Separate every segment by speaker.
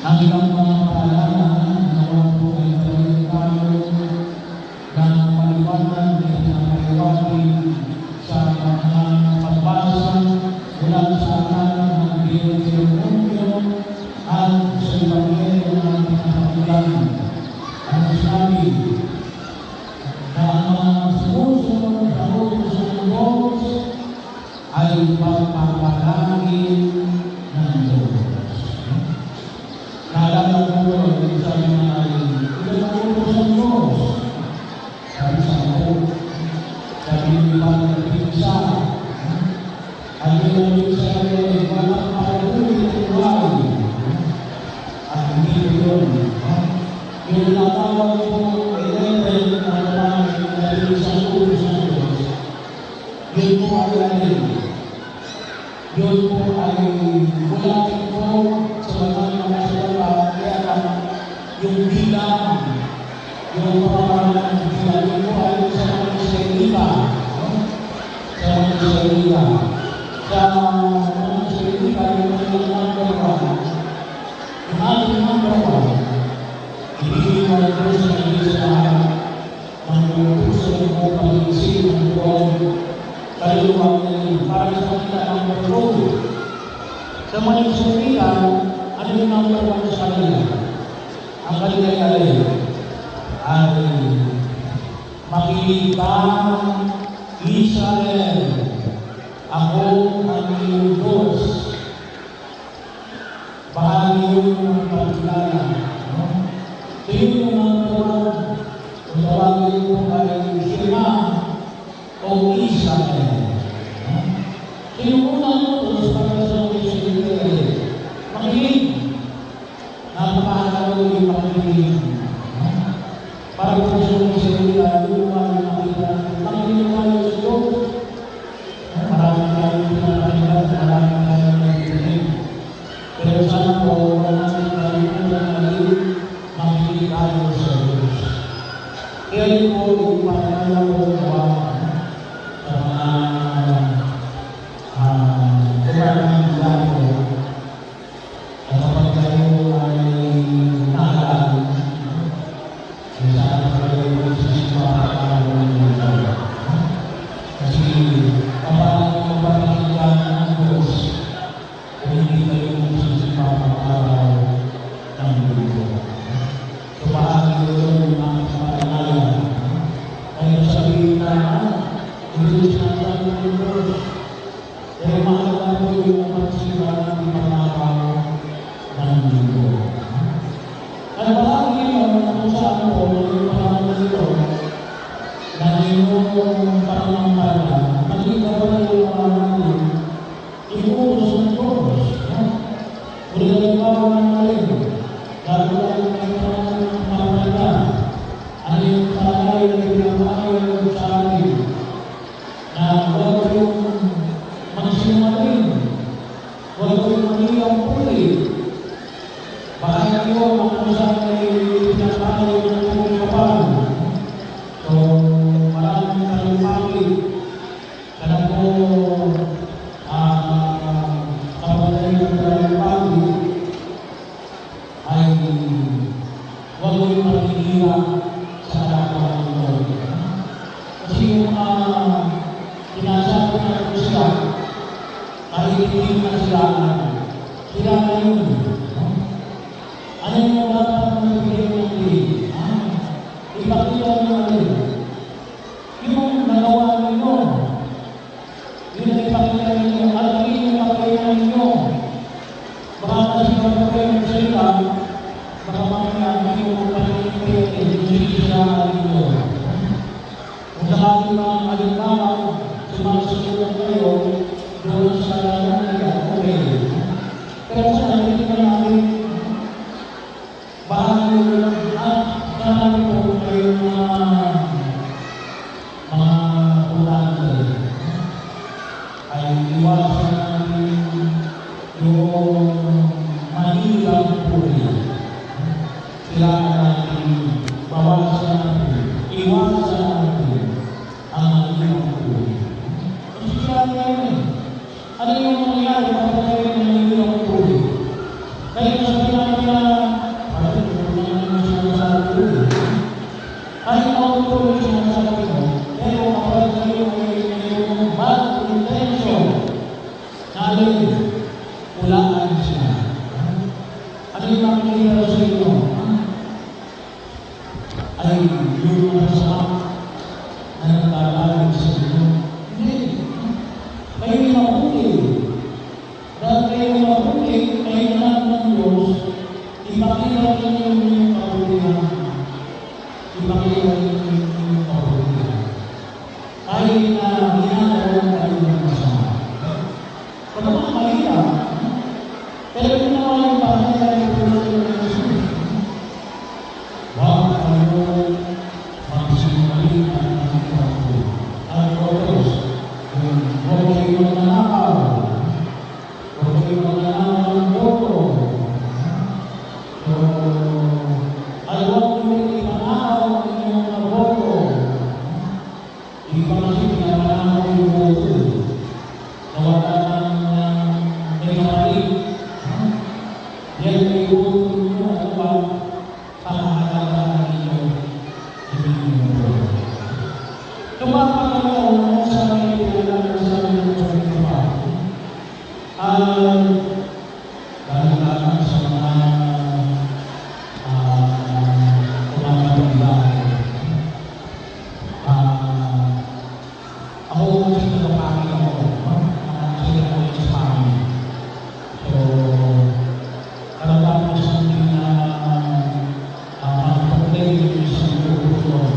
Speaker 1: ang ilang mga paalala nawa po ay talagang tayo ng maliwanag na pinapaliwanag sa mga pagbasa mula sa akala ng Deuteronomio at sa Ebanghelyo ng pinapakailan. Ang sinabi na ang mga sumusunod sa utos ng Diyos ay pagpapalangin ng Diyos. Naalala ko yung sabi na ay ilang utos ng Diyos. Sabi sa ako, sabi yung pagpipisa, at yung sabi ay walang pagpapalangin ng buhay. At hindi yun. Yung natawag po level na marami dahil sa utos ng Diyos, yun po ay alin. Yun po ay mula po sa mga salita, kaya yung bilang, yung pamamahala ng bilang, yun po ay sa mga Israelita. Sa mga Israelita. Sa mga Israelita, yung ating number one. Yung ating number one, hindi mo na po sa Israel ng puso ng mga pag-iisip ng buwan kaluluwang na para sa kanila number one. Sa mga Israelita, ano yung number one sa kanila? Ang kanila ay makinig ka, Israel, ako ang iyong Diyos. Bahagi yun ng pagkilala. So yun yung number one. Kung tawagin mo ay Shema o Israel. So yung unang utos para sa mga Israel, makinig. Napakahalaga yung makinig. Para po sa mga Israel, yung mga makita, makinig tayo sa Diyos. Maraming tayo pinapanilang, maraming tayo nakikinig. Pero sana po, wala natin tayo makinig tayo sa Diyos. Kaya yun po, yung paalala ko sa mga kumaraming lalo na kapag tayo ay naalala, ay sana tayo magsisipa ng mga kasi kapag mapapakilan ng Diyos, kung hindi tayo magsisipa ng mundo. So bahagi yun ang paalala. Kaya sabihin na, hindi sinasabi ng Diyos. Pero mahalaga po yung pagsipa ng panakaw ng mundo. At bahagi yun, kung saan po, yung pangalan nito, na yung pangampala, makita ko na yung pangalan inuutos ng Diyos. Kung nagagawa ng alin, gagawa ng pangampala, ano yung pangalan na pinapakain sa atin, na huwag yung magsinungaling, huwag yung maniyang puli. Bahaya yun ang kung saan ay pinapakain ng kanyang kapal. So, maraming kalupangit. Kaya po, kapatay ng kalupangit ay huwag yung maninira sa kalapang ng Lord. Kasi yung sinasabi na ito sila, kahit hindi na sila na yun. Ano yung dapat magbigay ng hindi? Ipakita nyo natin. Yung nagawa ninyo, yun ang ipakita ninyo, at yung ipakita ninyo. Baka kasi kapag ng salita, baka mamaya yung pag-ibig at yung sila ninyo. Kung sakaling mga halimbawa, sumasasunod kayo, doon sa lalang nila, okay. Pero sa nalito na namin, Ano yung makikita sa inyo? Ay, yung masama na nagtatalag sa inyo. Hindi. Kayo yung mabuti. Dahil kayo yung mabuti, kayo anak ng Diyos, ipakita ninyo yung kabutihan. Ipakita ninyo yung kabutihan. Kahit na ginagawa kayo ng masama. Kung naman mahirap, pero ginawa yung pangyayaw yung pinagay ng Jesus. Huwag kayo magsinungaling at magkakapo. Ang oras, huwag kayo magnanakaw. Huwag kayo magnanakaw ng boto. At huwag kayo ipanakaw ang inyong mga boto. Hindi pa kasi pinapanakaw yung boto. Nawalan ng may kapatid. Yan may boto ninyo at huwag pakakalagaan ninyo. Tumapagalaw sa may pinagalaman sa mga pagkakapa. Dahil naman sa mga kumapagalaman. Ako kasi nakapakit ako. Kasi ako sa pangin. So, talagang sa amin na magpapagay yung isang grupo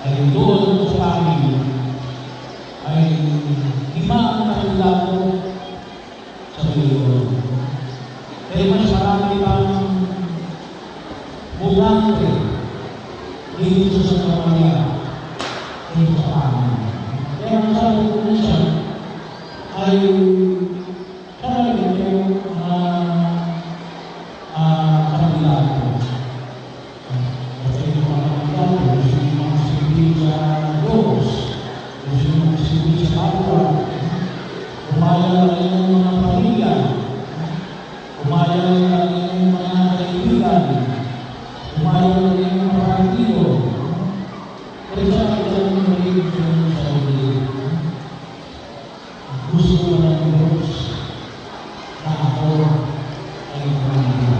Speaker 1: ay doon sa pangin ay lima ang kandidato sa Pilipinas. Kaya mas marami pang bugante dito sa Santa Maria dito sa pangin. Kaya ang sabi ko na siya ay sabi ko yung kandidato. Kasi yung mga kandidato, gusto yung mga sindi sa Diyos, gusto yung mga sindi sa kapwa, umayaw na yung mga pamilya, umayaw na yung mga kaibigan, umayaw na yung mga partido. Kaya sabi ko yung mga sa ulit. Gusto ko ng Diyos na ako ay pamilya.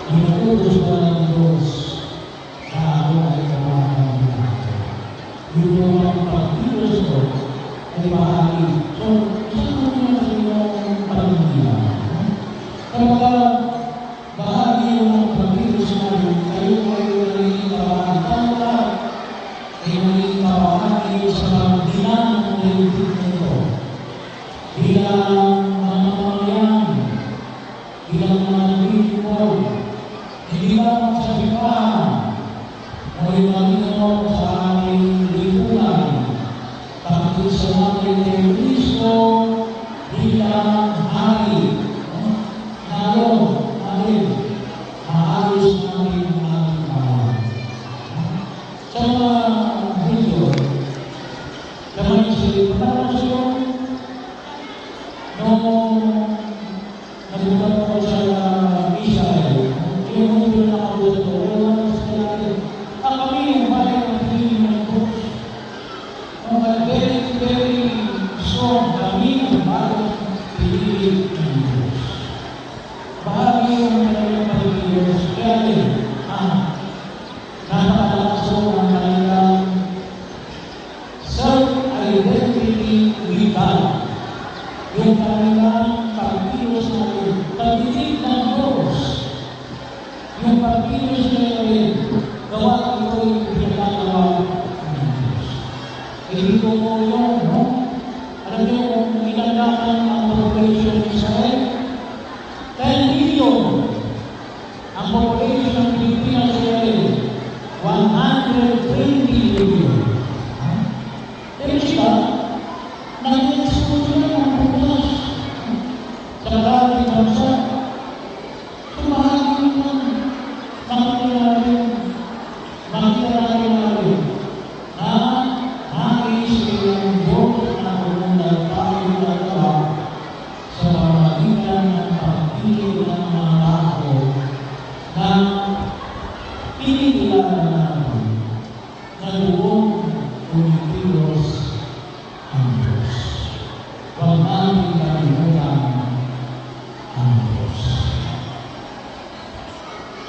Speaker 1: Inuutos ko ng Diyos na ako ay pamilya. Yung mga pagkilos ko ay bahagi. So, saan mo nyo sa inyong pamilya? Kapag bahagi yung pagkilos namin, kayo ay naging bahagi. Tama ay naging bahagi sa bilang ng daigdig nito. Bilang mga mamayan, bilang mga people, hindi lang sa sipahan, ngunit maging sa aming lipunan, pagdating sa ating kay Kristo bilang hari. Ngayon, natin, maayos namin ang ating bayan. Sa mga video, naman si Pagkakasyon, noong nagbukat ko sa Israel, yung mundo na nakabot ko, kami yung bayan ng pinili ng Diyos. Very, very strong kami ang bayan ng pinili ng Diyos. Bahagi yung kanilang Pilipinas, kaya napakalaso ang kanilang self-identity legal. Yung kanilang pagkilos natin, pagdidig ng Diyos. Yung pagkilos natin, gawa ito yung pinagagawa ng Diyos. Hindi ko mo yun, no? Alam niyo kung inandakan ang population ng Israel? 10 million. Ang population ng Pilipinas ay 120 million. Pero sila, nag-expose na ng Pilipinas sa maraming bansa. Tumahagi naman, makita natin na nais silang Diyos na umundag tayo dalawa sa pamagitan ng pagpili ng mga tao na pinigilala natin na buong Pilipinas ang Diyos.